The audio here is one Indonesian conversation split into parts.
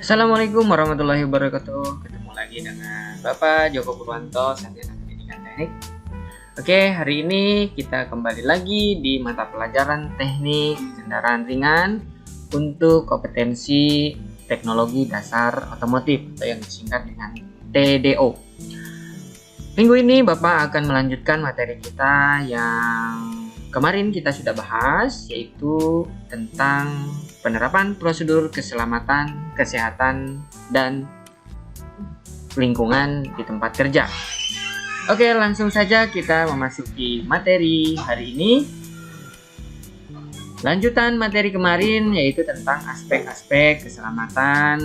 Assalamualaikum warahmatullahi wabarakatuh. Ketemu lagi dengan Bapak Joko Purwanto, Sarjana Pendidikan Teknik. Oke, hari ini kita kembali lagi di mata pelajaran Teknik Kendaraan Ringan untuk kompetensi Teknologi Dasar Otomotif atau yang disingkat dengan TDO. Minggu ini Bapak akan melanjutkan materi kita yang kemarin kita sudah bahas, yaitu tentang penerapan prosedur keselamatan, kesehatan, dan lingkungan di tempat kerja. Oke, langsung saja kita memasuki materi hari ini. Lanjutan materi kemarin yaitu tentang aspek-aspek keselamatan,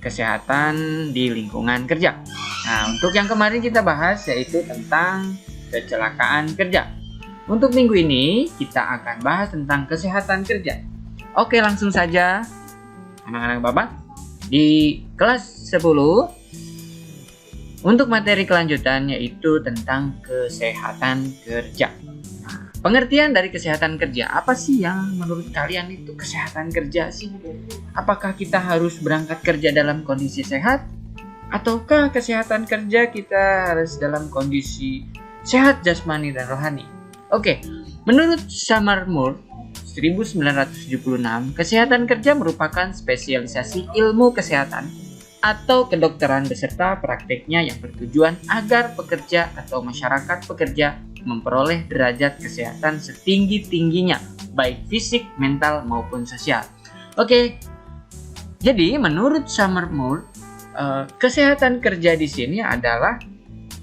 kesehatan di lingkungan kerja. Nah, untuk yang kemarin kita bahas yaitu tentang kecelakaan kerja. Untuk minggu ini kita akan bahas tentang kesehatan kerja. Oke, langsung saja anak-anak Bapak di kelas 10 untuk materi kelanjutan yaitu tentang kesehatan kerja. Nah, pengertian dari kesehatan kerja, apa sih yang menurut kalian itu kesehatan kerja sih? Apakah kita harus berangkat kerja dalam kondisi sehat? Ataukah kesehatan kerja kita harus dalam kondisi sehat jasmani dan rohani? Oke, menurut Summermore 1976, kesehatan kerja merupakan spesialisasi ilmu kesehatan atau kedokteran beserta prakteknya yang bertujuan agar pekerja atau masyarakat pekerja memperoleh derajat kesehatan setinggi-tingginya, baik fisik, mental, maupun sosial. Oke, jadi menurut Summermore, kesehatan kerja di sini adalah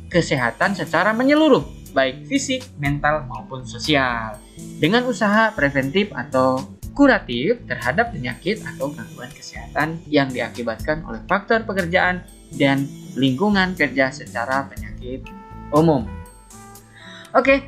kesehatan secara menyeluruh, baik fisik, mental, maupun sosial, dengan usaha preventif atau kuratif terhadap penyakit atau gangguan kesehatan yang diakibatkan oleh faktor pekerjaan dan lingkungan kerja secara penyakit umum. Oke,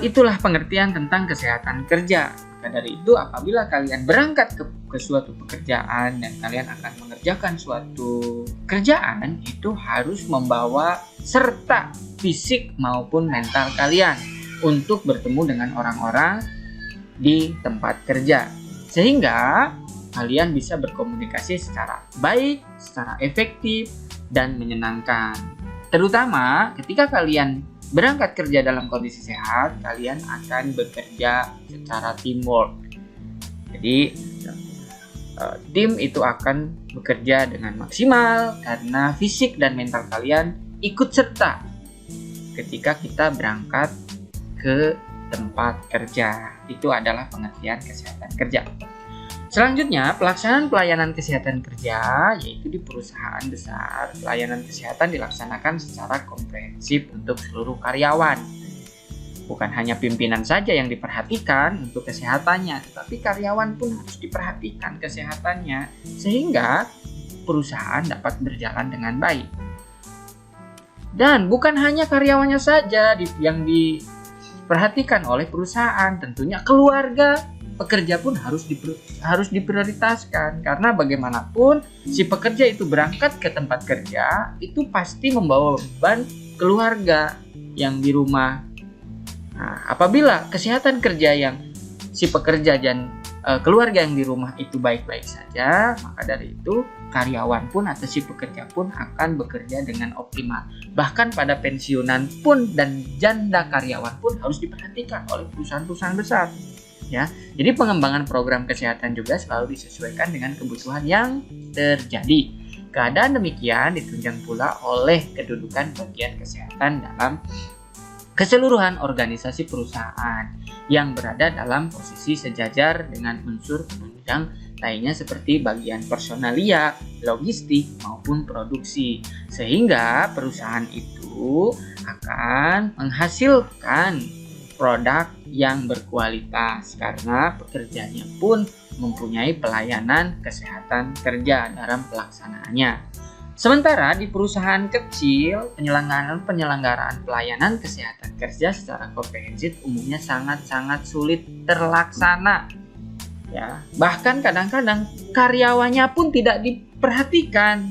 itulah pengertian tentang kesehatan kerja. Maka dari itu, apabila kalian berangkat ke suatu pekerjaan dan kalian akan mengerjakan suatu kerjaan, itu harus membawa serta fisik maupun mental kalian untuk bertemu dengan orang-orang di tempat kerja, sehingga kalian bisa berkomunikasi secara baik, secara efektif, dan menyenangkan. Terutama ketika kalian berangkat kerja dalam kondisi sehat, kalian akan bekerja secara teamwork. Jadi tim itu akan bekerja dengan maksimal karena fisik dan mental kalian ikut serta ketika kita berangkat ke tempat kerja. Itu adalah pengertian kesehatan kerja. Selanjutnya, pelaksanaan pelayanan kesehatan kerja, yaitu di perusahaan besar, pelayanan kesehatan dilaksanakan secara komprehensif untuk seluruh karyawan. Bukan hanya pimpinan saja yang diperhatikan untuk kesehatannya, tetapi karyawan pun harus diperhatikan kesehatannya, sehingga perusahaan dapat berjalan dengan baik. Dan bukan hanya karyawannya saja yang diperhatikan oleh perusahaan, tentunya keluarga pekerja pun harus diprioritaskan, karena bagaimanapun si pekerja itu berangkat ke tempat kerja itu pasti membawa beban keluarga yang di rumah. Nah, apabila kesehatan kerja yang si pekerja dan keluarga yang di rumah itu baik-baik saja, maka dari itu karyawan pun atau si pekerja pun akan bekerja dengan optimal. Bahkan pada pensiunan pun dan janda karyawan pun harus diperhatikan oleh perusahaan-perusahaan besar. Ya, jadi pengembangan program kesehatan juga selalu disesuaikan dengan kebutuhan yang terjadi. Keadaan demikian ditunjang pula oleh kedudukan bagian kesehatan dalam keseluruhan organisasi perusahaan yang berada dalam posisi sejajar dengan unsur penunjang lainnya seperti bagian personalia, logistik, maupun produksi. Sehingga perusahaan itu akan menghasilkan produk yang berkualitas karena pekerjanya pun mempunyai pelayanan kesehatan kerja dalam pelaksanaannya. Sementara di perusahaan kecil, penyelenggaraan pelayanan kesehatan kerja secara komprehensif umumnya sangat-sangat sulit terlaksana. Ya, bahkan kadang-kadang karyawannya pun tidak diperhatikan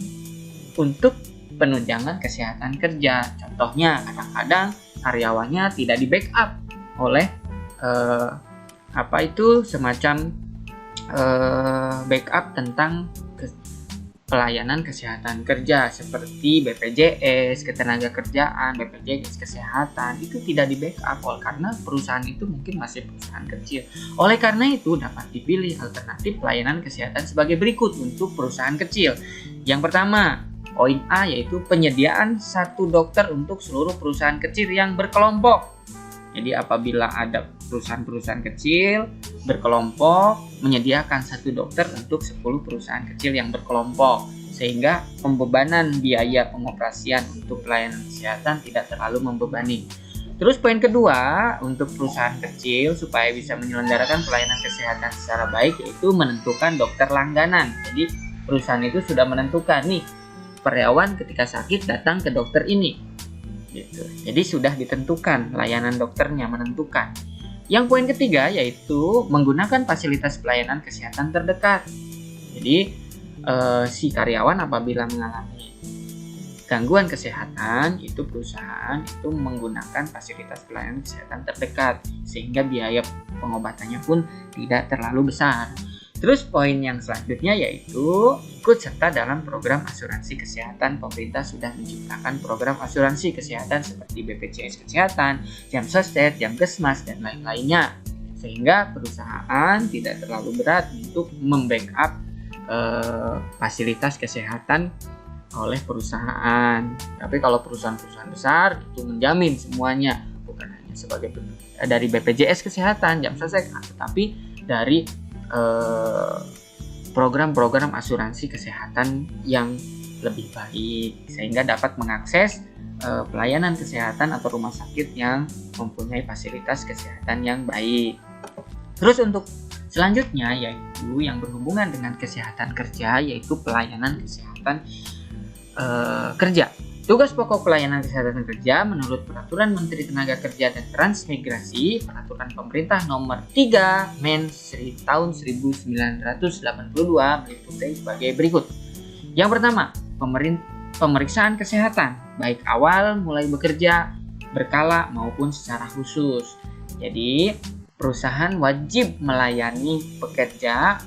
untuk penunjangan kesehatan kerja. Contohnya, kadang-kadang karyawannya tidak di-backup oleh semacam backup tentang pelayanan kesehatan kerja seperti BPJS Ketenagakerjaan, BPJS Kesehatan itu tidak di backup karena perusahaan itu mungkin masih perusahaan kecil. Oleh karena itu dapat dipilih alternatif pelayanan kesehatan sebagai berikut untuk perusahaan kecil. Yang pertama, poin A yaitu penyediaan satu dokter untuk seluruh perusahaan kecil yang berkelompok. Jadi apabila ada perusahaan-perusahaan kecil berkelompok menyediakan satu dokter untuk 10 perusahaan kecil yang berkelompok, sehingga pembebanan biaya pengoperasian untuk pelayanan kesehatan tidak terlalu membebani. Terus poin kedua, untuk perusahaan kecil supaya bisa menyelenggarakan pelayanan kesehatan secara baik yaitu menentukan dokter langganan. Jadi perusahaan itu sudah menentukan nih, karyawan ketika sakit datang ke dokter ini. Gitu. Jadi sudah ditentukan, layanan dokternya menentukan. Yang poin ketiga yaitu menggunakan fasilitas pelayanan kesehatan terdekat. Jadi si karyawan apabila mengalami gangguan kesehatan, itu perusahaan itu menggunakan fasilitas pelayanan kesehatan terdekat sehingga biaya pengobatannya pun tidak terlalu besar. Terus poin yang selanjutnya yaitu ikut serta dalam program asuransi kesehatan. Pemerintah sudah menciptakan program asuransi kesehatan seperti BPJS Kesehatan, Jam Sostek, Jam Kesmas, dan lain-lainnya. Sehingga perusahaan tidak terlalu berat untuk membackup fasilitas kesehatan oleh perusahaan. Tapi kalau perusahaan-perusahaan besar itu menjamin semuanya, bukan hanya sebagai dari BPJS Kesehatan, Jam Sostek, tetapi dari program-program asuransi kesehatan yang lebih baik sehingga dapat mengakses pelayanan kesehatan atau rumah sakit yang mempunyai fasilitas kesehatan yang baik. Terus untuk selanjutnya yaitu yang berhubungan dengan kesehatan kerja yaitu pelayanan kesehatan kerja. Tugas pokok pelayanan kesehatan kerja menurut Peraturan Menteri Tenaga Kerja dan Transmigrasi, Peraturan Pemerintah Nomor 3 Men tahun 1982 meliputi sebagai berikut. Yang pertama, pemeriksaan kesehatan, baik awal mulai bekerja, berkala maupun secara khusus. Jadi, perusahaan wajib melayani pekerja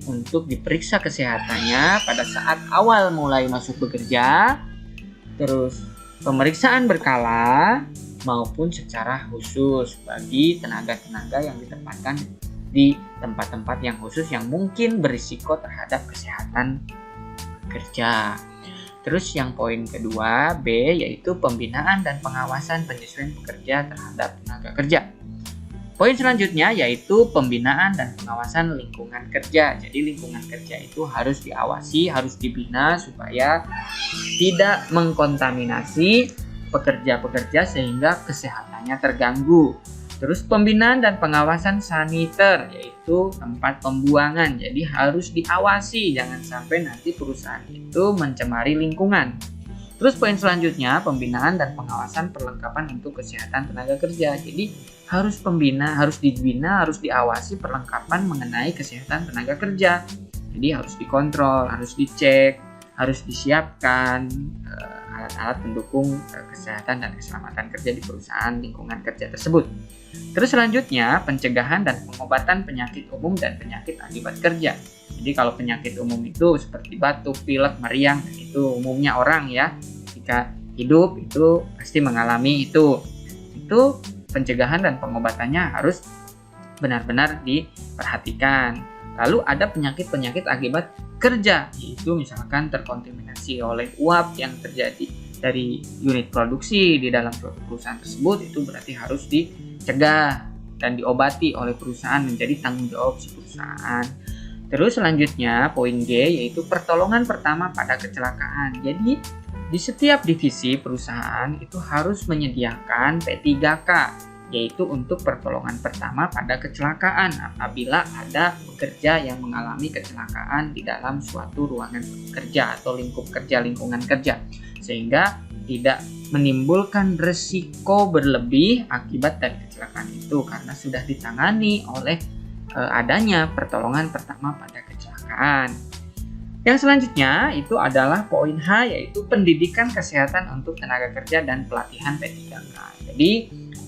untuk diperiksa kesehatannya pada saat awal mulai masuk bekerja, terus pemeriksaan berkala maupun secara khusus bagi tenaga-tenaga yang ditempatkan di tempat-tempat yang khusus yang mungkin berisiko terhadap kesehatan kerja. Terus yang poin kedua B yaitu pembinaan dan pengawasan penyesuaian pekerja terhadap tenaga kerja. Poin selanjutnya yaitu pembinaan dan pengawasan lingkungan kerja. Jadi lingkungan kerja itu harus diawasi, harus dibina supaya tidak mengkontaminasi pekerja-pekerja sehingga kesehatannya terganggu. Terus pembinaan dan pengawasan saniter yaitu tempat pembuangan. Jadi harus diawasi, jangan sampai nanti perusahaan itu mencemari lingkungan. Terus poin selanjutnya pembinaan dan pengawasan perlengkapan untuk kesehatan tenaga kerja. Jadi harus dibina, harus diawasi perlengkapan mengenai kesehatan tenaga kerja. Jadi harus dikontrol, harus dicek, harus disiapkan alat-alat pendukung kesehatan dan keselamatan kerja di perusahaan lingkungan kerja tersebut. Terus selanjutnya pencegahan dan pengobatan penyakit umum dan penyakit akibat kerja. Jadi kalau penyakit umum itu seperti batuk, pilek, meriang, itu umumnya orang ya ketika hidup itu pasti mengalami itu. Itu pencegahan dan pengobatannya harus benar-benar diperhatikan. Lalu ada penyakit-penyakit akibat kerja, yaitu misalkan terkontaminasi oleh uap yang terjadi dari unit produksi di dalam suatu perusahaan tersebut, itu berarti harus dicegah dan diobati oleh perusahaan, menjadi tanggung jawab si perusahaan. Terus selanjutnya poin G yaitu pertolongan pertama pada kecelakaan. Jadi di setiap divisi perusahaan itu harus menyediakan P3K, yaitu untuk pertolongan pertama pada kecelakaan apabila ada pekerja yang mengalami kecelakaan di dalam suatu ruangan kerja atau lingkup kerja, lingkungan kerja, sehingga tidak menimbulkan resiko berlebih akibat dari kecelakaan itu karena sudah ditangani oleh adanya pertolongan pertama pada kecelakaan. Yang selanjutnya itu adalah poin H yaitu pendidikan kesehatan untuk tenaga kerja dan pelatihan P3K. Jadi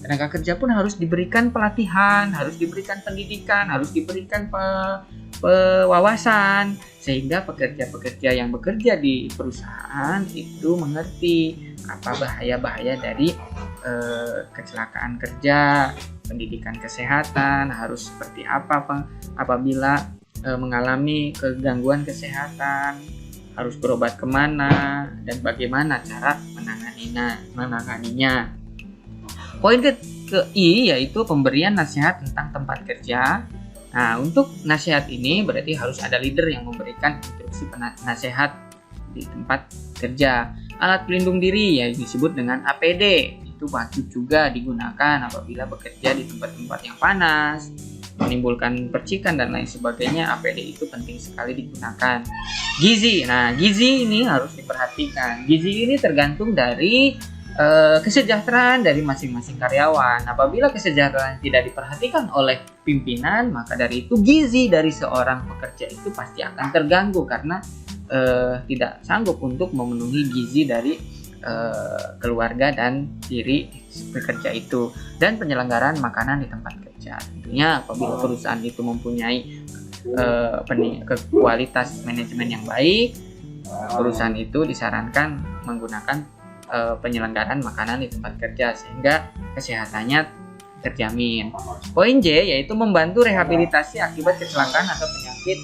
tenaga kerja pun harus diberikan pelatihan, harus diberikan pendidikan, harus diberikan pewawasan, sehingga pekerja-pekerja yang bekerja di perusahaan itu mengerti apa bahaya-bahaya dari kecelakaan kerja, pendidikan kesehatan harus seperti apa apabila mengalami kegangguan kesehatan, harus berobat kemana, dan bagaimana cara menanganinya. Poin ke-I yaitu pemberian nasihat tentang tempat kerja. Nah, untuk nasihat ini berarti harus ada leader yang memberikan instruksi nasihat di tempat kerja. Alat pelindung diri yang disebut dengan APD itu wajib juga digunakan apabila bekerja di tempat-tempat yang panas, menimbulkan percikan dan lain sebagainya. APD itu penting sekali digunakan. Gizi. Nah, gizi ini harus diperhatikan. Gizi ini tergantung dari kesejahteraan dari masing-masing karyawan. Apabila kesejahteraan tidak diperhatikan oleh pimpinan, maka dari itu gizi dari seorang pekerja itu pasti akan terganggu karena tidak sanggup untuk memenuhi gizi dari keluarga dan diri pekerja itu. Dan penyelenggaraan makanan di tempat kerja, tentunya apabila perusahaan itu mempunyai kualitas manajemen yang baik, perusahaan itu disarankan menggunakan penyelenggaraan makanan di tempat kerja sehingga kesehatannya terjamin. Poin J yaitu membantu rehabilitasi akibat kecelakaan atau penyakit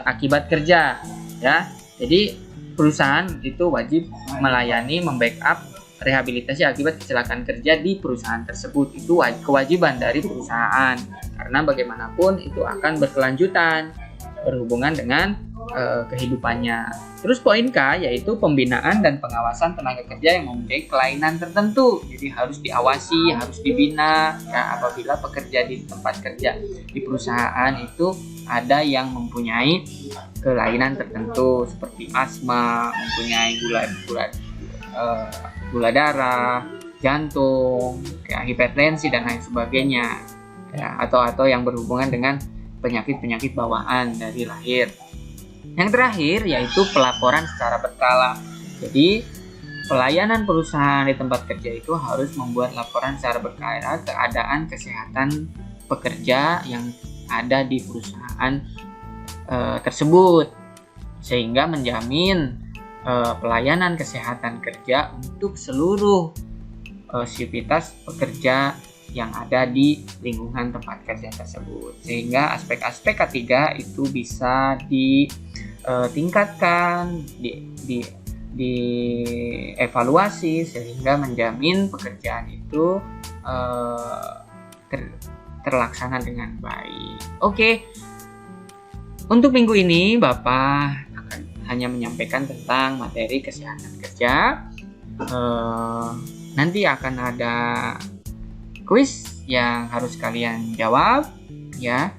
akibat kerja, ya. Jadi perusahaan itu wajib melayani, membackup rehabilitasi akibat kecelakaan kerja di perusahaan tersebut. Itu kewajiban dari perusahaan karena bagaimanapun itu akan berkelanjutan berhubungan dengan kehidupannya. Terus poin K yaitu pembinaan dan pengawasan tenaga kerja yang mempunyai kelainan tertentu. Jadi harus diawasi, harus dibina ya, apabila pekerja di tempat kerja di perusahaan itu ada yang mempunyai kelainan tertentu seperti asma, mempunyai gula darah, jantung, ya, hipertensi dan lain sebagainya, ya, atau yang berhubungan dengan penyakit-penyakit bawaan dari lahir. Yang terakhir yaitu pelaporan secara berkala. Jadi pelayanan perusahaan di tempat kerja itu harus membuat laporan secara berkala keadaan kesehatan pekerja yang ada di perusahaan tersebut, sehingga menjamin pelayanan kesehatan kerja untuk seluruh sivitas pekerja yang ada di lingkungan tempat kerja tersebut, sehingga aspek-aspek ketiga itu bisa ditingkatkan, dievaluasi sehingga menjamin pekerjaan itu terlaksana dengan baik. Oke, untuk minggu ini Bapak akan hanya menyampaikan tentang materi kesehatan kerja. Nanti akan ada kuis yang harus kalian jawab, ya.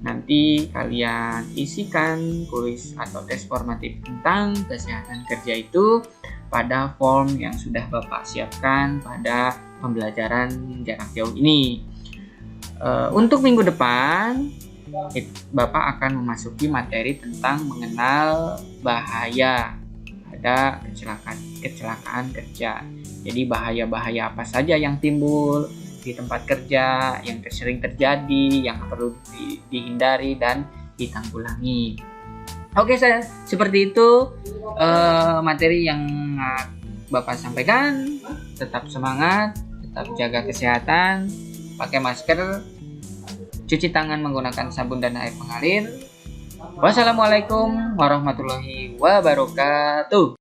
Nanti kalian isikan kuis atau tes formatif tentang kesehatan kerja itu pada form yang sudah Bapak siapkan pada pembelajaran jarak jauh ini. Untuk minggu depan Bapak akan memasuki materi tentang mengenal bahaya pada kecelakaan kerja. Jadi bahaya-bahaya apa saja yang timbul di tempat kerja, yang sering terjadi, yang perlu dihindari dan ditanggulangi. Oke, seperti itu materi yang Bapak sampaikan. Tetap semangat, tetap jaga kesehatan, pakai masker, cuci tangan menggunakan sabun dan air mengalir. Wassalamualaikum warahmatullahi wabarakatuh.